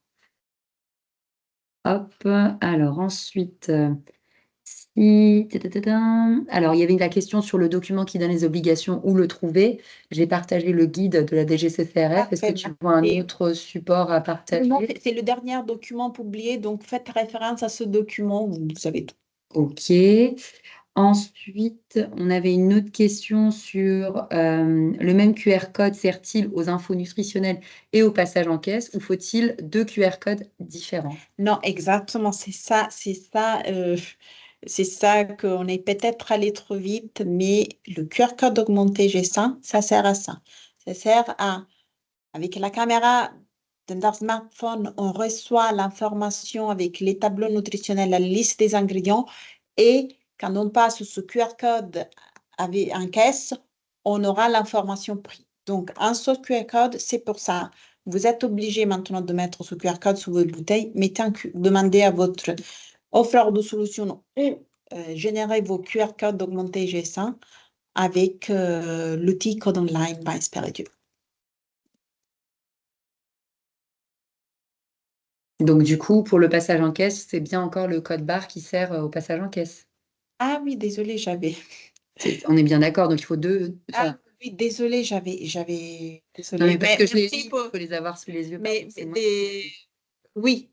Hop, alors ensuite, alors il y avait la question sur le document qui donne les obligations, où le trouver. J'ai partagé le guide de la DGCCRF. Est-ce que tu vois un autre support à partager? Non, c'est le dernier document publié, donc faites référence à ce document, vous savez tout. Ok. Ensuite, on avait une autre question sur le même QR code sert-il aux infos nutritionnelles et au passage en caisse, ou faut-il 2 QR codes différents? Non, exactement, c'est ça qu'on est peut-être allé trop vite, mais le QR code augmenté G100, ça sert à ça. Ça sert à, avec la caméra d'un smartphone, on reçoit l'information avec les tableaux nutritionnels, la liste des ingrédients, et quand on passe ce QR code en caisse, on aura l'information prix. Donc, un seul QR code, c'est pour ça. Vous êtes obligé maintenant de mettre ce QR code sur votre bouteille. Demandez à votre offreur de solutions ou générez vos QR codes augmentés G100 avec l'outil Code Online by Speridieu. Donc, du coup, pour le passage en caisse, c'est bien encore le code barre qui sert au passage en caisse. Ah oui, désolé, j'avais. On est bien d'accord, donc il faut 2. Ah oui, désolé, j'avais. Non, mais parce que je les merci lis, il faut les avoir sous les yeux. Oui,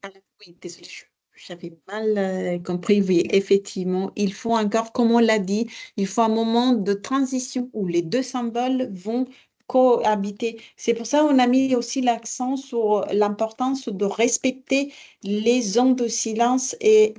désolé, j'avais mal compris. Oui, effectivement, il faut encore, comme on l'a dit, il faut un moment de transition où les deux symboles vont cohabiter. C'est pour ça qu'on a mis aussi l'accent sur l'importance de respecter les zones de silence et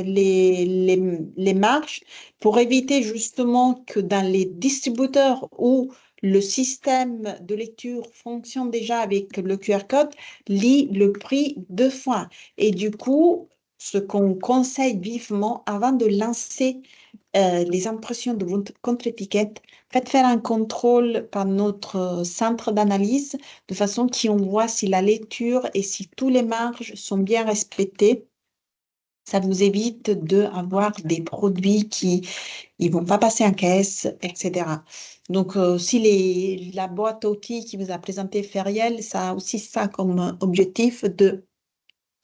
les marges pour éviter justement que dans les distributeurs où le système de lecture fonctionne déjà avec le QR code, lit le prix 2 fois. Et du coup, ce qu'on conseille vivement avant de lancer les impressions de votre contre-étiquette, faites faire un contrôle par notre centre d'analyse de façon qu'on voit si la lecture et si tous les marges sont bien respectées. Ça vous évite d'avoir des produits qui ne vont pas passer en caisse, etc. Donc, si la boîte à outils qui vous a présenté Feriel, ça a aussi ça comme objectif de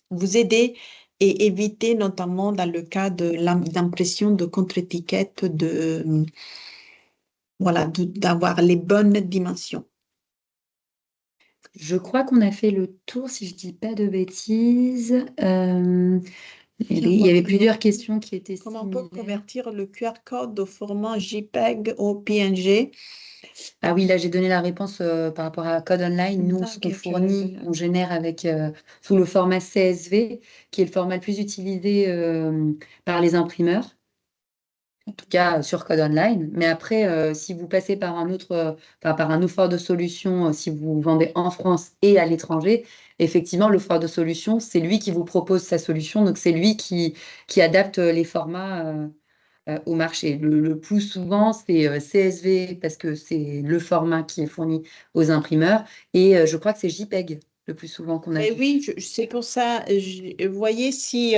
vous aider et éviter, notamment dans le cas de l'impression de contre-étiquette, d'avoir les bonnes dimensions. Je crois qu'on a fait le tour, si je ne dis pas de bêtises. Il y avait plusieurs questions qui étaient Comment on peut similaires. convertir le QR code au format JPEG au PNG? Ah oui, là j'ai donné la réponse par rapport à Code Online. Nous, ce qu'on fournit, on génère sous le format CSV, qui est le format le plus utilisé par les imprimeurs, en tout cas sur Code Online. Mais après, si vous passez par un offreur de solution, si vous vendez en France et à l'étranger, effectivement, l'offreur de solution, c'est lui qui vous propose sa solution. Donc c'est lui qui adapte les formats au marché. Le plus souvent, c'est CSV parce que c'est le format qui est fourni aux imprimeurs. Et je crois que c'est JPEG le plus souvent qu'on a Mais vu. oui, c'est pour ça. Vous voyez, si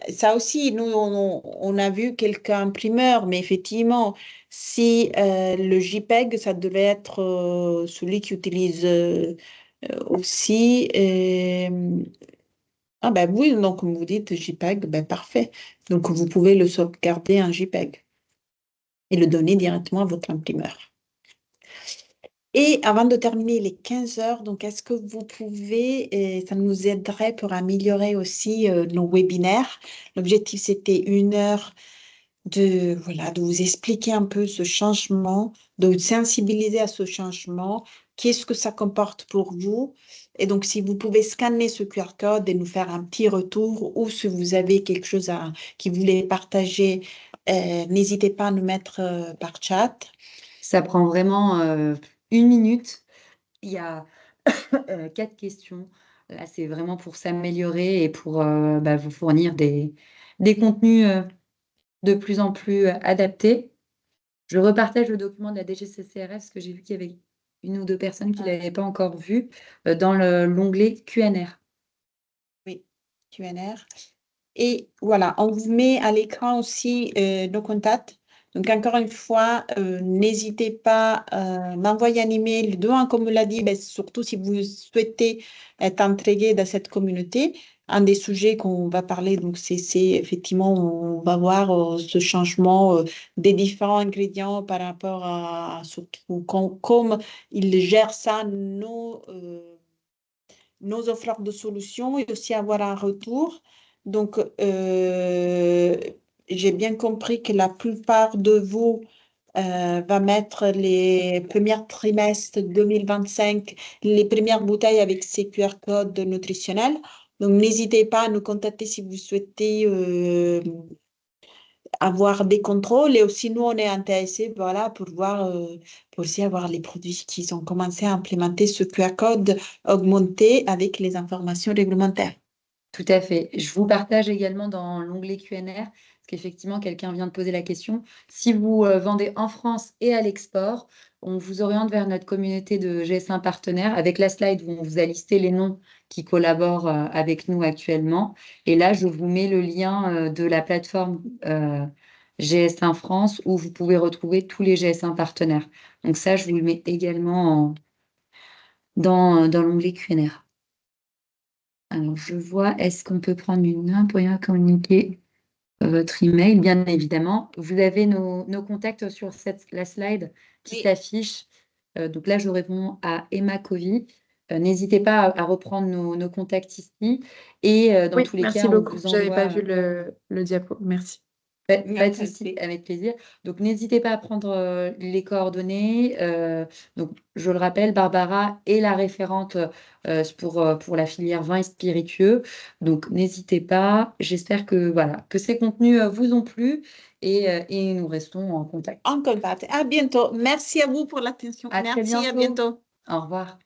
ça aussi, nous, on a vu quelques imprimeurs, mais effectivement, si le JPEG, ça devait être celui qui utilise aussi. Ah ben oui, donc comme vous dites JPEG, ben parfait. Donc vous pouvez le sauvegarder en JPEG et le donner directement à votre imprimeur. Et avant de terminer les 15 heures, donc est-ce que vous pouvez, et ça nous aiderait pour améliorer aussi nos webinaires. L'objectif, c'était 1 heure de vous expliquer un peu ce changement, de vous sensibiliser à ce changement, qu'est-ce que ça comporte pour vous. Et donc, si vous pouvez scanner ce QR code et nous faire un petit retour, ou si vous avez quelque chose qui vous voulez partager, n'hésitez pas à nous mettre par chat. Ça prend vraiment 1 minute. Il y a 4 questions. Là, c'est vraiment pour s'améliorer et pour vous fournir des contenus de plus en plus adaptés. Je repartage le document de la DGCCRF parce que j'ai vu qu'il y avait une ou deux personnes qui ne l'avaient pas encore vu dans l'onglet QNR. Oui, QNR. Et voilà, on vous met à l'écran aussi nos contacts. Donc, encore une fois, n'hésitez pas à m'envoyer un email, comme on l'a dit, surtout si vous souhaitez être intégré dans cette communauté. Un des sujets qu'on va parler, donc c'est effectivement, on va voir ce changement des différents ingrédients par rapport à surtout comme ils gèrent ça, nos offres de solutions et aussi avoir un retour. Donc, j'ai bien compris que la plupart de vous va mettre les premiers trimestres 2025, les premières bouteilles avec ces QR codes nutritionnels. Donc, n'hésitez pas à nous contacter si vous souhaitez avoir des contrôles. Et aussi, nous, on est intéressés voilà, pour voir, pour aussi avoir les produits qui ont commencé à implémenter ce QR code augmenté avec les informations réglementaires. Tout à fait. Je vous partage également dans l'onglet QNR, parce qu'effectivement, quelqu'un vient de poser la question. Si vous vendez en France et à l'export, on vous oriente vers notre communauté de GS1 partenaires avec la slide où on vous a listé les noms qui collaborent avec nous actuellement. Et là, je vous mets le lien de la plateforme GS1 France où vous pouvez retrouver tous les GS1 partenaires. Donc ça, je vous le mets également dans l'onglet QNR. Alors, je vois, est-ce qu'on peut prendre une main pour bien communiquer votre email? Bien évidemment. Vous avez nos contacts sur la slide qui s'affiche. Donc là, je réponds à Emma Covey. N'hésitez pas à reprendre nos contacts ici. Et dans tous les merci cas, on beaucoup. vous Je n'avais pas envoie. vu le diapo. Merci. Pas de souci, avec plaisir. Donc, n'hésitez pas à prendre les coordonnées. Donc, je le rappelle, Barbara est la référente pour la filière vin et spiritueux. Donc, n'hésitez pas. J'espère que, voilà, que ces contenus vous ont plu et nous restons en contact. En contact. À bientôt. Merci à vous pour l'attention. À très Merci, à bientôt. bientôt. Au revoir.